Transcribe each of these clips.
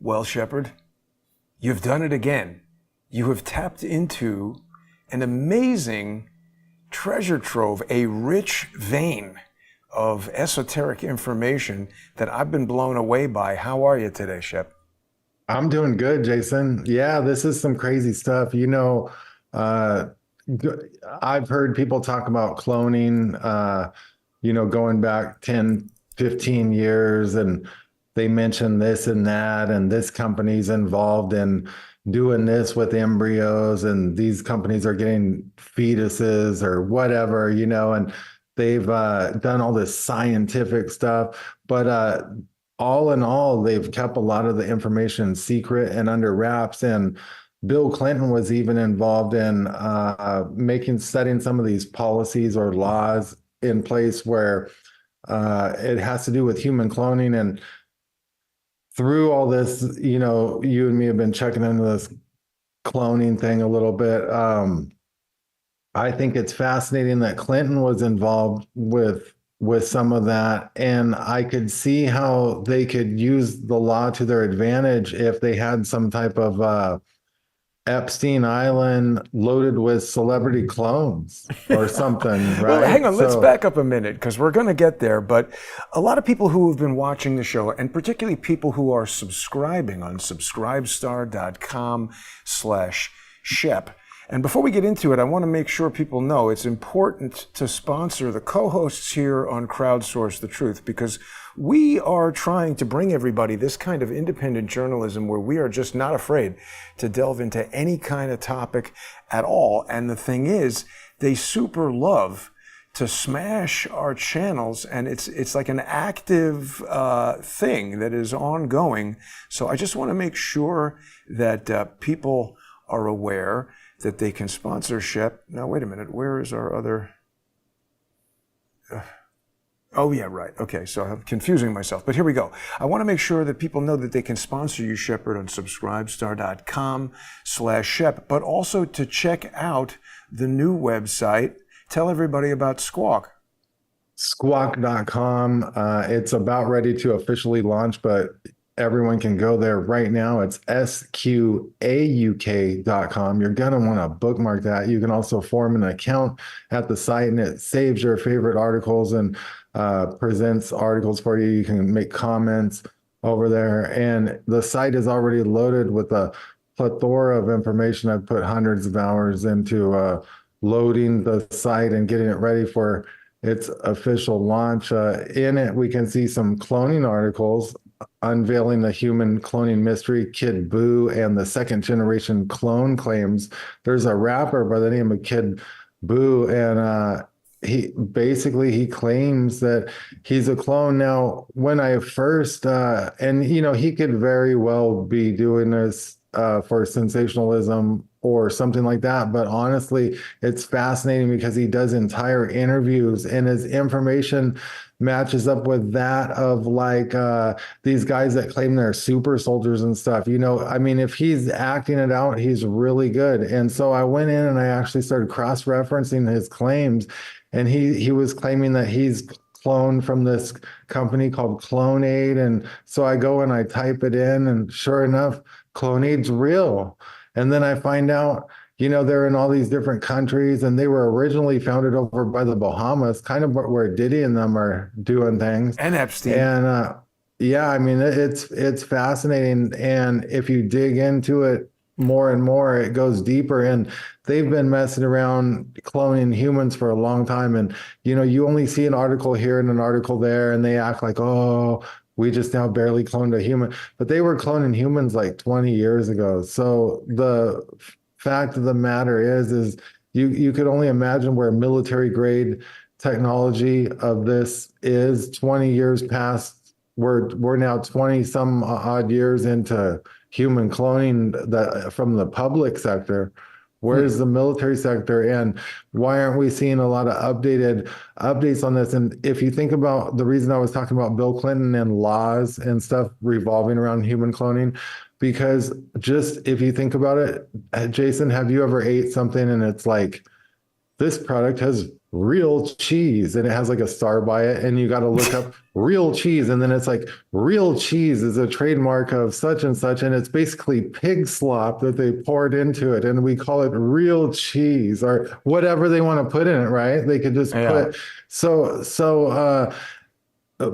Well, Shepard, you've done it again. You have tapped into an amazing treasure trove, a rich vein of esoteric information that I've been blown away by. How are you today, Shep? I'm doing good, Jason. Yeah, this is some crazy stuff. Uh, I've heard people talk about cloning, going back 10, 15 years, and they mention this and that, and this company's involved in doing this with embryos, and these companies are getting fetuses or whatever, and they've done all this scientific stuff. But all in all, they've kept a lot of the information secret and under wraps. And Bill Clinton was even involved in setting some of these policies or laws in place where it has to do with human cloning. And through all this, you and me have been checking into this cloning thing a little bit. I think it's fascinating that Clinton was involved with some of that, and I could see how they could use the law to their advantage if they had some type of Epstein Island loaded with celebrity clones or something, right? Well, hang on, let's back up a minute because we're going to get there. But a lot of people who have been watching the show, and particularly people who are subscribing on subscribestar.com/Shep. And before we get into it, I want to make sure people know it's important to sponsor the co-hosts here on Crowdsource the Truth, because we are trying to bring everybody this kind of independent journalism where we are just not afraid to delve into any kind of topic at all. And the thing is, they super love to smash our channels, and it's like an active thing that is ongoing. So I just want to make sure that people are aware that they can sponsor Shep. Now, wait a minute. Where is our other? Oh, yeah, right. Okay, so I'm confusing myself. But here we go. I want to make sure that people know that they can sponsor you, Shepard, on subscribestar.com/Shep, but also to check out the new website. Tell everybody about Squawk. Squawk.com. It's about ready to officially launch, but everyone can go there right now. It's SQAUK.com. You're going to want to bookmark that. You can also form an account at the site, and it saves your favorite articles and presents articles for you. You can make comments over there. And the site is already loaded with a plethora of information. I've put hundreds of hours into loading the site and getting it ready for its official launch. In it, we can see some cloning articles unveiling the human cloning mystery, Kid Buu, and the second generation clone claims. There's a rapper by the name of Kid Buu, and he claims that he's a clone. Now, when I first, and he could very well be doing this for sensationalism or something like that. But honestly, it's fascinating because he does entire interviews and his information matches up with that of these guys that claim they're super soldiers and stuff. If he's acting it out, he's really good. And so I went in and I actually started cross-referencing his claims, and he was claiming that he's cloned from this company called Clonaid. And so I go and I type it in, and sure enough, Clonaid's real. And then I find out, they're in all these different countries, and they were originally founded over by the Bahamas, kind of where Diddy and them are doing things. And Epstein. And it's fascinating. And if you dig into it more and more, it goes deeper. And they've been messing around cloning humans for a long time. And, you only see an article here and an article there, and they act like, oh, we just now barely cloned a human, but they were cloning humans like 20 years ago. So the fact of the matter is you could only imagine where military grade technology of this is 20 years past. We're now 20 some odd years into human cloning from the public sector. Where's the military sector, and why aren't we seeing a lot of updates on this? And if you think about the reason I was talking about Bill Clinton and laws and stuff revolving around human cloning, because just if you think about it, Jason, have you ever ate something and it's like, this product has real cheese, and it has like a star by it, and you got to look up real cheese, and then it's like real cheese is a trademark of such and such, and it's basically pig slop that they poured into it, and we call it real cheese or whatever they want to put in it, right? They could just Yeah. put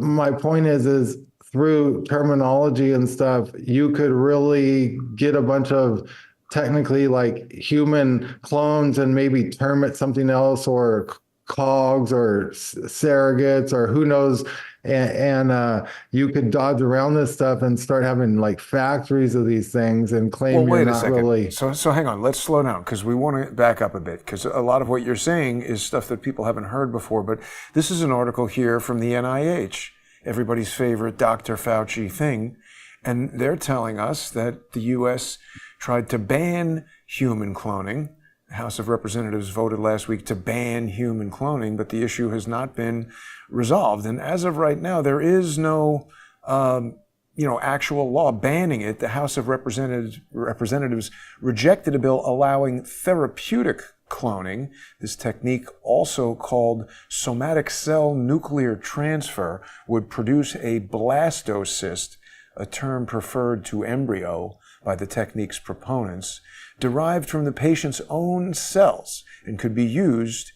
my point is through terminology and stuff, you could really get a bunch of technically like human clones and maybe term it something else, or cogs or surrogates or who knows. And you could dodge around this stuff and start having like factories of these things and claim Well, you're wait a not second. really. So hang on. Let's slow down because we want to back up a bit because a lot of what you're saying is stuff that people haven't heard before. But this is an article here from the NIH, everybody's favorite Dr. Fauci thing. And they're telling us that the U.S. tried to ban human cloning. The House of Representatives voted last week to ban human cloning, but the issue has not been resolved. And as of right now, there is no, actual law banning it. The House of Representatives rejected a bill allowing therapeutic cloning. This technique, also called somatic cell nuclear transfer, would produce a blastocyst, a term preferred to embryo by the technique's proponents, derived from the patient's own cells and could be used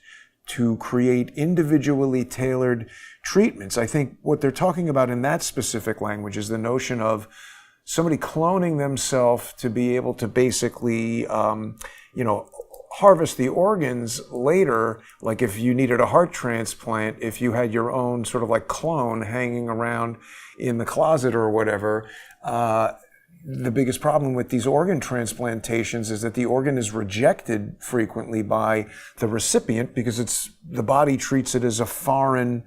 to create individually tailored treatments. I think what they're talking about in that specific language is the notion of somebody cloning themselves to be able to basically, harvest the organs later, like if you needed a heart transplant, if you had your own sort of like clone hanging around in the closet or whatever. The biggest problem with these organ transplantations is that the organ is rejected frequently by the recipient because the body treats it as a foreign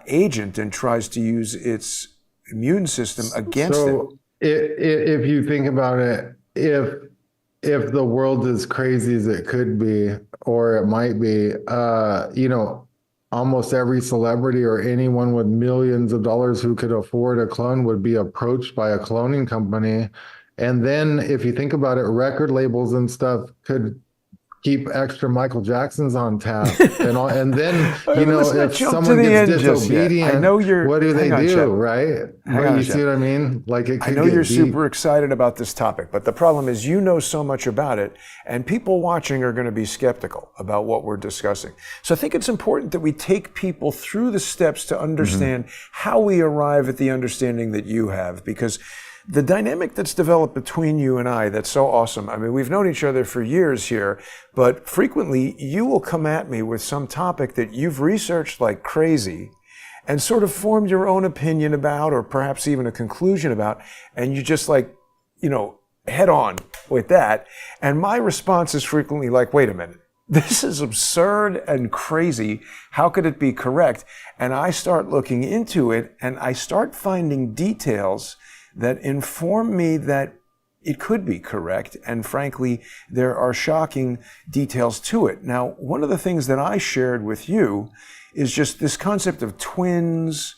agent and tries to use its immune system against it. So if you think about it, if the world is crazy as it could be, or it might be, almost every celebrity or anyone with millions of dollars who could afford a clone would be approached by a cloning company. And then if you think about it, record labels and stuff could keep extra Michael Jacksons on tap. And then, if someone gets disobedient, what do they do, right? But you see what I mean? Like it could I know get you're deep. super excited about this topic, but the problem is you know so much about it, and people watching are going to be skeptical about what we're discussing. So I think it's important that we take people through the steps to understand how we arrive at the understanding that you have, because the dynamic that's developed between you and I, that's so awesome. I mean, we've known each other for years here, but frequently you will come at me with some topic that you've researched like crazy and sort of formed your own opinion about, or perhaps even a conclusion about, and you just head on with that. And my response is frequently like, wait a minute, this is absurd and crazy. How could it be correct? And I start looking into it and I start finding details that inform me that it could be correct. And frankly, there are shocking details to it. Now, one of the things that I shared with you is just this concept of twins,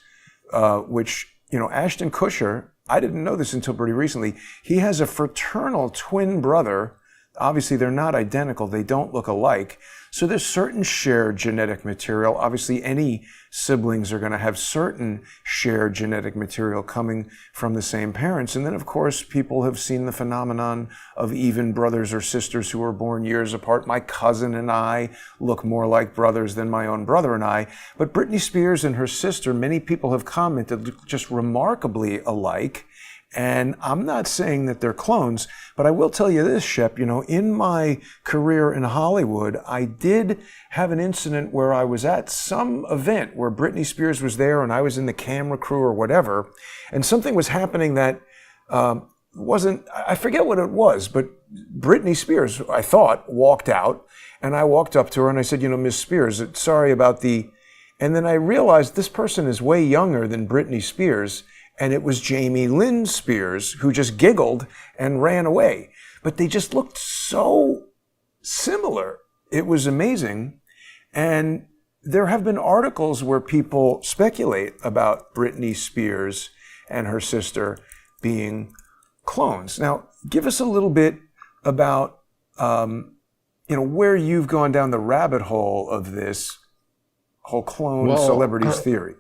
which, Ashton Kutcher, I didn't know this until pretty recently. He has a fraternal twin brother. Obviously, they're not identical. They don't look alike. So there's certain shared genetic material. Obviously, any siblings are going to have certain shared genetic material coming from the same parents. And then, of course, people have seen the phenomenon of even brothers or sisters who are born years apart. My cousin and I look more like brothers than my own brother and I. But Britney Spears and her sister, many people have commented, look just remarkably alike. And I'm not saying that they're clones, but I will tell you this, Shep, in my career in Hollywood, I did have an incident where I was at some event where Britney Spears was there and I was in the camera crew or whatever, and something was happening that I forget what it was, but Britney Spears, I thought, walked out, and I walked up to her and I said, Miss Spears, sorry about and then I realized this person is way younger than Britney Spears. And it was Jamie Lynn Spears, who just giggled and ran away. But they just looked so similar. It was amazing. And there have been articles where people speculate about Britney Spears and her sister being clones. Now, give us a little bit about, where you've gone down the rabbit hole of this whole clone Well, celebrities theory?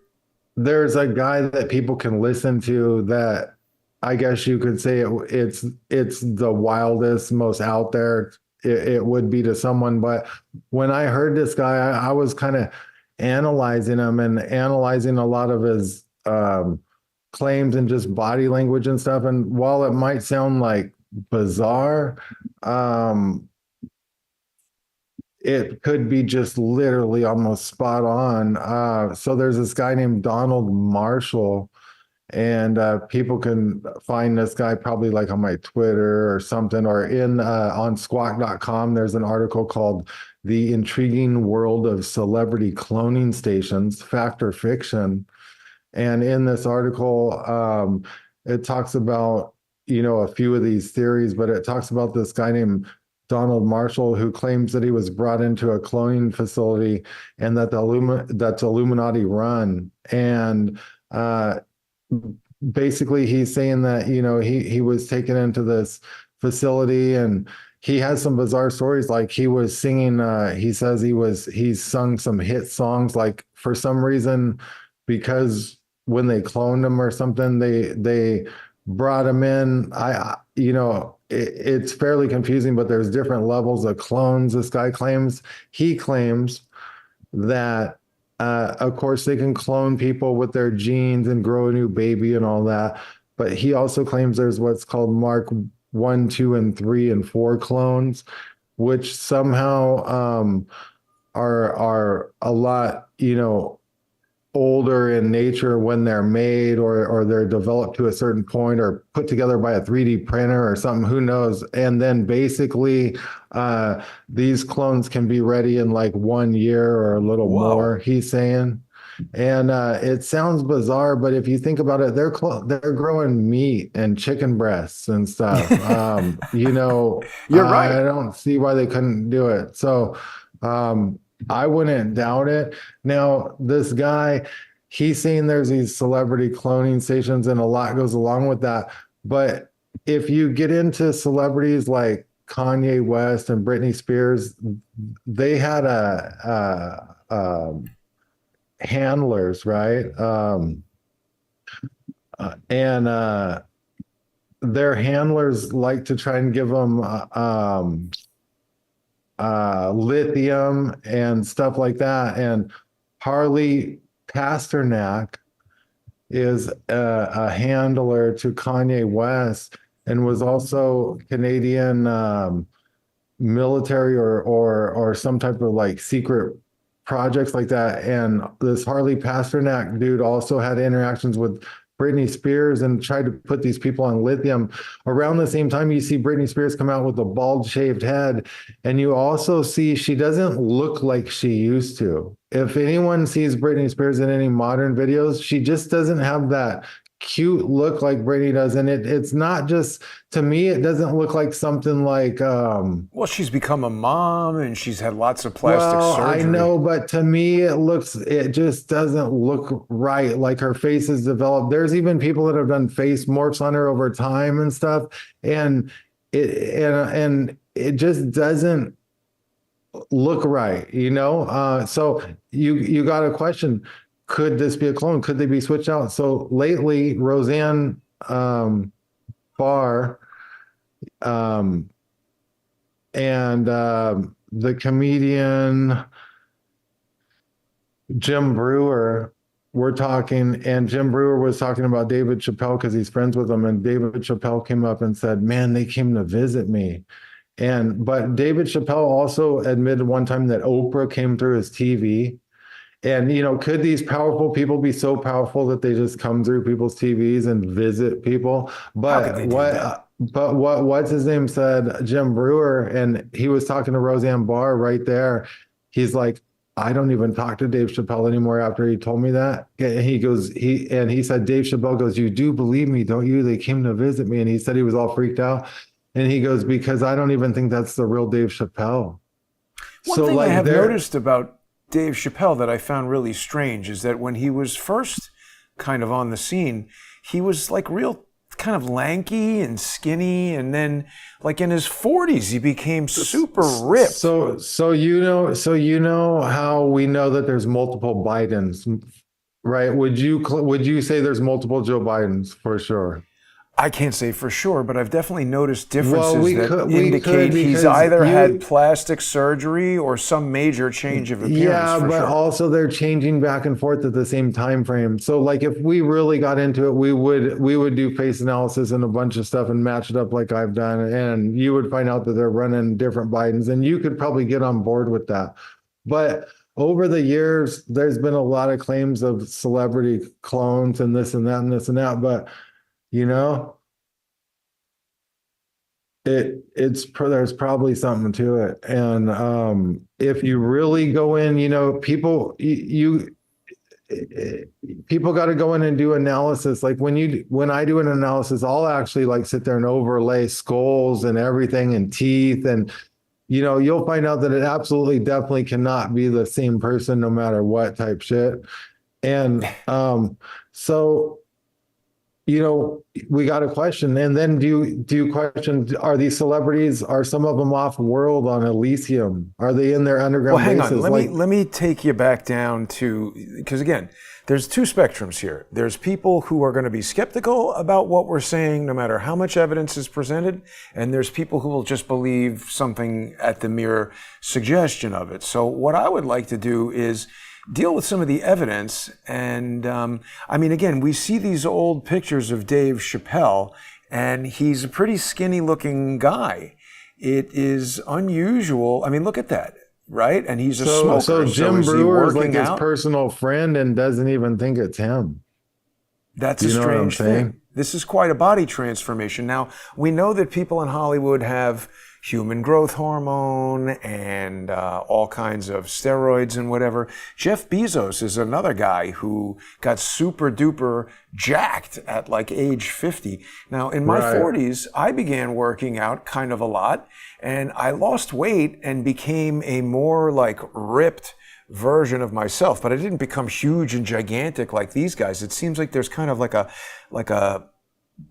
there's a guy that people can listen to that I guess you could say it's the wildest, most out there it would be to someone. But when I heard this guy, I was kind of analyzing him and analyzing a lot of his claims and just body language and stuff. And while it might sound like bizarre, it could be just literally almost spot on. So there's this guy named Donald Marshall, and people can find this guy probably like on my Twitter or something, or in on squawk.com. There's an article called "The Intriguing World of Celebrity Cloning Stations: Fact or Fiction." And in this article, it talks about, a few of these theories, but it talks about this guy named Donald Marshall, who claims that he was brought into a cloning facility and that that's Illuminati run. And basically he's saying that, he was taken into this facility, and he has some bizarre stories. Like he was singing, he says he's sung some hit songs, like for some reason, because when they cloned him or something, they brought him in. It's fairly confusing, but there's different levels of clones. This guy he claims that, of course, they can clone people with their genes and grow a new baby and all that. But he also claims there's what's called Mark 1, 2, and 3, and 4 clones, which somehow are a lot, older in nature when they're made, or they're developed to a certain point, or put together by a 3D printer or something, who knows. And then basically these clones can be ready in like 1 year or a little more, he's saying. And it sounds bizarre, but if you think about it, they're growing meat and chicken breasts and stuff. You're right. I don't see why they couldn't do it. So I wouldn't doubt it. Now, this guy, he's saying there's these celebrity cloning stations, and a lot goes along with that. But if you get into celebrities like Kanye West and Britney Spears, they had handlers, right? And their handlers like to try and give them lithium and stuff like that. And Harley Pasternak is a handler to Kanye West, and was also Canadian military or some type of like secret projects like that. And this Harley Pasternak dude also had interactions with Britney Spears and tried to put these people on lithium. Around the same time, you see Britney Spears come out with a bald shaved head, and you also see she doesn't look like she used to. If anyone sees Britney Spears in any modern videos, she just doesn't have that cute look like Britney does. And it's not just, to me, it doesn't look like something like well, she's become a mom and she's had lots of plastic surgery. I know, but to me it just doesn't look right. Like her face is developed. There's even people that have done face morphs on her over time and stuff, and it just doesn't look right, so you got a question. Could this be a clone? Could they be switched out? So lately, Roseanne Barr and the comedian Jim Brewer were talking, and Jim Brewer was talking about David Chappelle because he's friends with him. And David Chappelle came up and said, "Man, they came to visit me." But David Chappelle also admitted one time that Oprah came through his TV. And, could these powerful people be so powerful that they just come through people's TVs and visit people? But what's his name said, Jim Brewer, and he was talking to Roseanne Barr right there. He's like, I don't even talk to Dave Chappelle anymore after he told me that. And he said, Dave Chappelle goes, "You do believe me, don't you? They came to visit me." And he said he was all freaked out. And he goes, "Because I don't even think that's the real Dave Chappelle." One thing I have noticed about Dave Chappelle that I found really strange is that when he was first kind of on the scene, he was like real kind of lanky and skinny, and then like in his 40s he became super ripped. So you know how we know that there's multiple Bidens, right? Would you say there's multiple Joe Bidens for sure? I can't say for sure, but I've definitely noticed differences Well, that indicate he's either had plastic surgery or some major change of appearance. Yeah, but sure. Also they're changing back and forth at the same time frame. So like if we really got into it, we would do face analysis and a bunch of stuff and match it up like I've done, and you would find out that they're running different Bidens, and you could probably get on board with that. But over the years, there's been a lot of claims of celebrity clones and this and that and this and that, but you know, there's probably something to it. And if you really go in, you know, people got to go in and do analysis. Like when I do an analysis, I'll actually like sit there and overlay skulls and everything and teeth, and you know, you'll find out that it absolutely definitely cannot be the same person no matter what type shit. And so, you know, we got a question. And then do you question, are these celebrities, are some of them off world on Elysium? Are they in their underground bases? Well, hang on. Let me take you back down to, because again, there's two spectrums here. There's people who are going to be skeptical about what we're saying, no matter how much evidence is presented. And there's people who will just believe something at the mere suggestion of it. So what I would like to do is deal with some of the evidence. And I mean, again, we see these old pictures of Dave Chappelle, and he's a pretty skinny looking guy. It is unusual. I mean, look at that, right? And he's a smoker. So Jim Brewer is like his out? personal friend and doesn't even think it's him. That's a strange thing. This is quite a body transformation. Now, we know that people in Hollywood have human growth hormone and all kinds of steroids and whatever. Jeff Bezos is another guy who got super duper jacked at like age 50. Now, in my 40s, I began working out kind of a lot, and I lost weight and became a more like ripped version of myself, but I didn't become huge and gigantic like these guys. It seems like there's kind of like a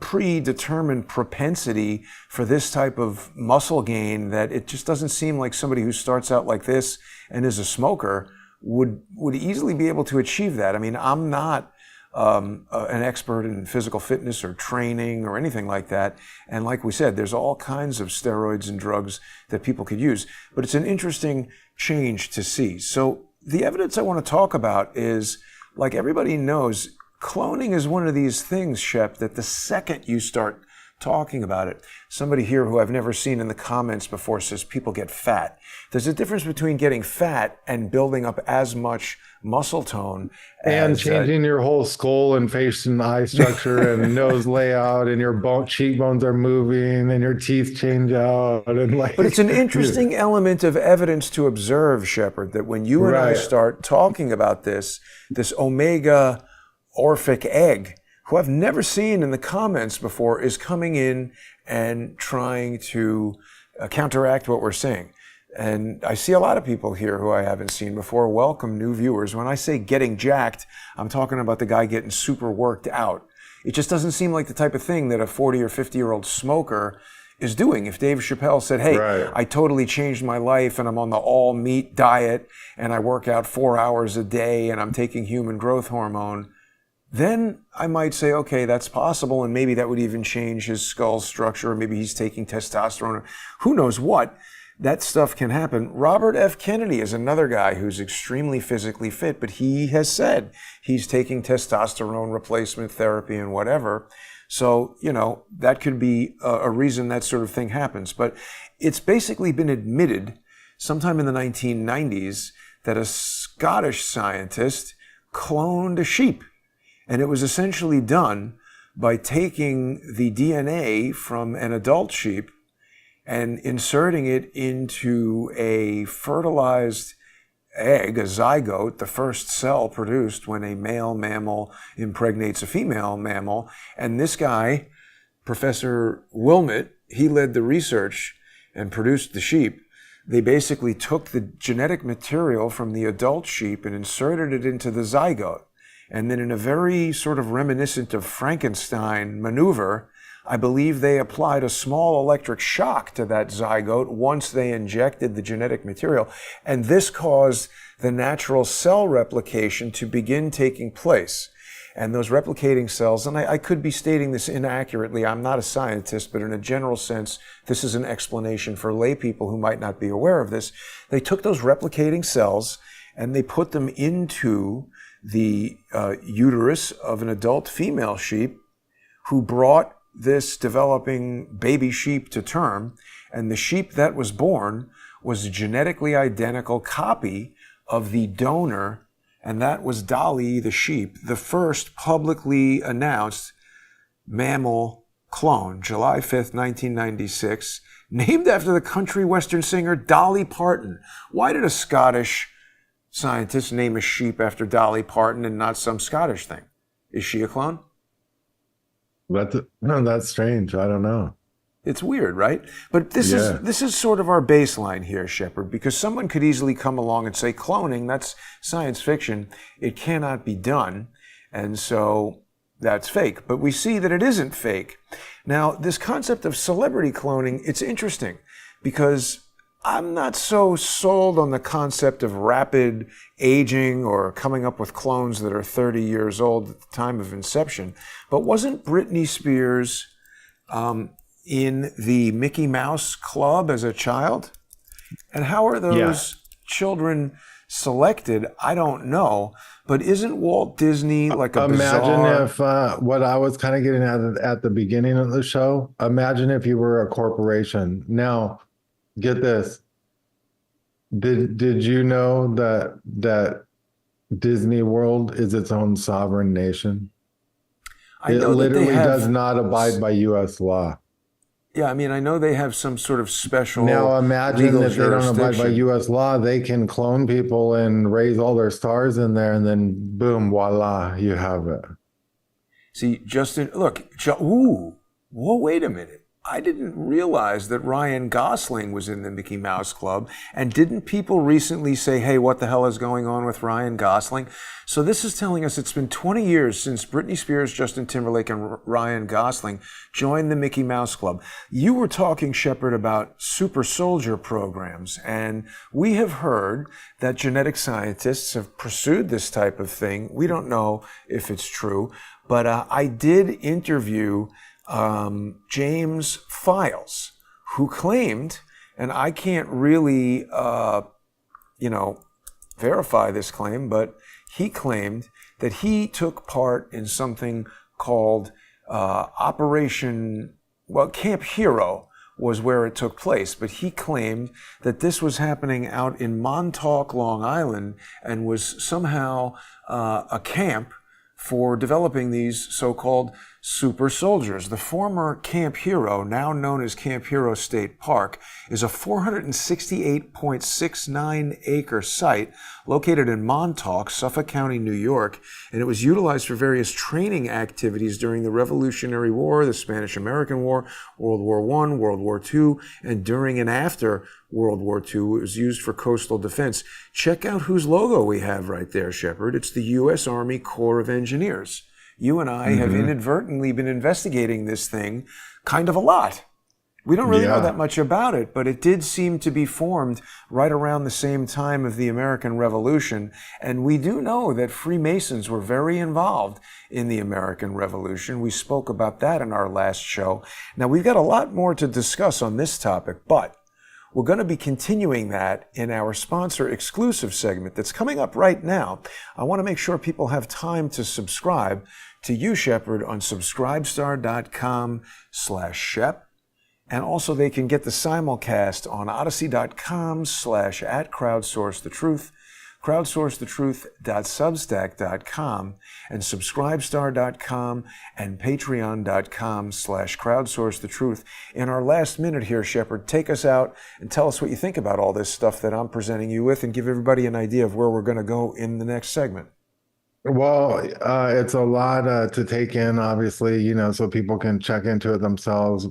predetermined propensity for this type of muscle gain, that it just doesn't seem like somebody who starts out like this and is a smoker would easily be able to achieve that. I mean, I'm not an expert in physical fitness or training or anything like that. And like we said, there's all kinds of steroids and drugs that people could use, but it's an interesting change to see. So the evidence I want to talk about is, like everybody knows, cloning is one of these things, Shep, that the second you start talking about it, somebody here who I've never seen in the comments before says people get fat. There's a difference between getting fat and building up as much muscle tone. And changing your whole skull and face and eye structure and nose layout, and your cheekbones are moving and your teeth change out. And like, but it's an interesting element of evidence to observe, Shepard, that when you and I start talking about this omega Orphic egg, who I've never seen in the comments before, is coming in and trying to counteract what we're saying. And I see a lot of people here who I haven't seen before. Welcome, new viewers. When I say getting jacked, I'm talking about the guy getting super worked out. It just doesn't seem like the type of thing that a 40 or 50-year-old smoker is doing. If Dave Chappelle said, hey, I totally changed my life and I'm on the all meat diet and I work out 4 hours a day and I'm taking human growth hormone, then I might say, okay, that's possible, and maybe that would even change his skull structure, or maybe he's taking testosterone, or who knows what. That stuff can happen. Robert F. Kennedy is another guy who's extremely physically fit, but he has said he's taking testosterone replacement therapy and whatever. So, you know, that could be a reason that sort of thing happens. But it's basically been admitted sometime in the 1990s that a Scottish scientist cloned a sheep. And it was essentially done by taking the DNA from an adult sheep and inserting it into a fertilized egg, a zygote, the first cell produced when a male mammal impregnates a female mammal. And this guy, Professor Wilmot, he led the research and produced the sheep. They basically took the genetic material from the adult sheep and inserted it into the zygote. And then in a very sort of reminiscent of Frankenstein maneuver, I believe they applied a small electric shock to that zygote once they injected the genetic material, and this caused the natural cell replication to begin taking place. And those replicating cells, and I could be stating this inaccurately, I'm not a scientist, but in a general sense, this is an explanation for lay people who might not be aware of this. They took those replicating cells and they put them into the uterus of an adult female sheep who brought this developing baby sheep to term, and the sheep that was born was a genetically identical copy of the donor, and that was Dolly the sheep, the first publicly announced mammal clone, July 5th, 1996, named after the country western singer Dolly Parton. Why did a Scottish scientist name a sheep after Dolly Parton and not some Scottish thing? Is she a clone? That's strange. I don't know. It's weird, right? But this is sort of our baseline here, Shepard, because someone could easily come along and say cloning, that's science fiction. It cannot be done. And so that's fake. But we see that it isn't fake. Now, this concept of celebrity cloning, it's interesting because I'm not so sold on the concept of rapid aging or coming up with clones that are 30 years old at the time of inception. But wasn't Britney Spears in the Mickey Mouse Club as a child? And how are those children selected? I don't know. But isn't Walt Disney like a imagine bizarre... if what I was kind of getting at the beginning of the show, imagine if you were a corporation. Now, get this. Did you know that Disney World is its own sovereign nation? It literally does not abide by U.S. law. Yeah, I mean, I know they have some sort of special Now imagine legal if they don't abide by jurisdiction. U.S. law, they can clone people and raise all their stars in there, and then boom, voila, you have it. See, Justin, look, whoa, wait a minute. I didn't realize that Ryan Gosling was in the Mickey Mouse Club. And didn't people recently say, hey, what the hell is going on with Ryan Gosling? So this is telling us it's been 20 years since Britney Spears, Justin Timberlake, and Ryan Gosling joined the Mickey Mouse Club. You were talking, Shepard, about super soldier programs. And we have heard that genetic scientists have pursued this type of thing. We don't know if it's true. But I did interview James Files, who claimed, and I can't really, verify this claim, but he claimed that he took part in something called Camp Hero was where it took place, but he claimed that this was happening out in Montauk, Long Island, and was somehow a camp for developing these so-called super soldiers. The former Camp Hero, now known as Camp Hero State Park, is a 468.69 acre site located in Montauk, Suffolk County, New York, and it was utilized for various training activities during the Revolutionary War, the Spanish-American War, World War I, World War II, and during and after World War II. It was used for coastal defense. Check out whose logo we have right there, Shepard. It's the U.S. Army Corps of Engineers. You and I have inadvertently been investigating this thing kind of a lot. We don't really know that much about it, but it did seem to be formed right around the same time of the American Revolution. And we do know that Freemasons were very involved in the American Revolution. We spoke about that in our last show. Now, we've got a lot more to discuss on this topic, but we're going to be continuing that in our sponsor exclusive segment that's coming up right now. I want to make sure people have time to subscribe to you, Shepard, on subscribestar.com/Shep. And also they can get the simulcast on odyssey.com/@crowdsourcethetruth, crowdsourcethetruth.substack.com, and subscribestar.com and patreon.com/crowdsourcethetruth. In our last minute here, Shepard, take us out and tell us what you think about all this stuff that I'm presenting you with, and give everybody an idea of where we're going to go in the next segment. Well, it's a lot to take in, obviously, so people can check into it themselves.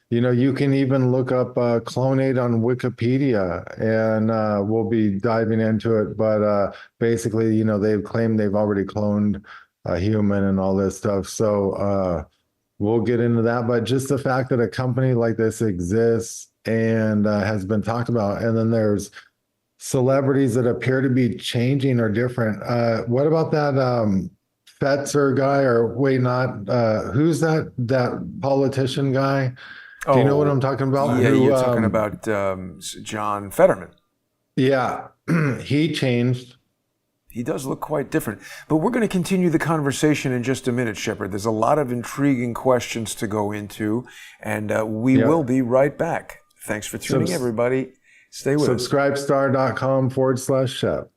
You can even look up Clonate on Wikipedia, and we'll be diving into it. But basically, they've claimed they've already cloned a human and all this stuff. So we'll get into that. But just the fact that a company like this exists and has been talked about, and then there's celebrities that appear to be changing or different. What about that Fetzer guy, or wait, not who's that politician guy? Do you know what I'm talking about? Yeah, you're talking about John Fetterman. Yeah, he changed. He does look quite different. But we're going to continue the conversation in just a minute, Shepard. There's a lot of intriguing questions to go into, and we will be right back. Thanks for tuning in, everybody. Stay with us. Subscribestar.com/Shep.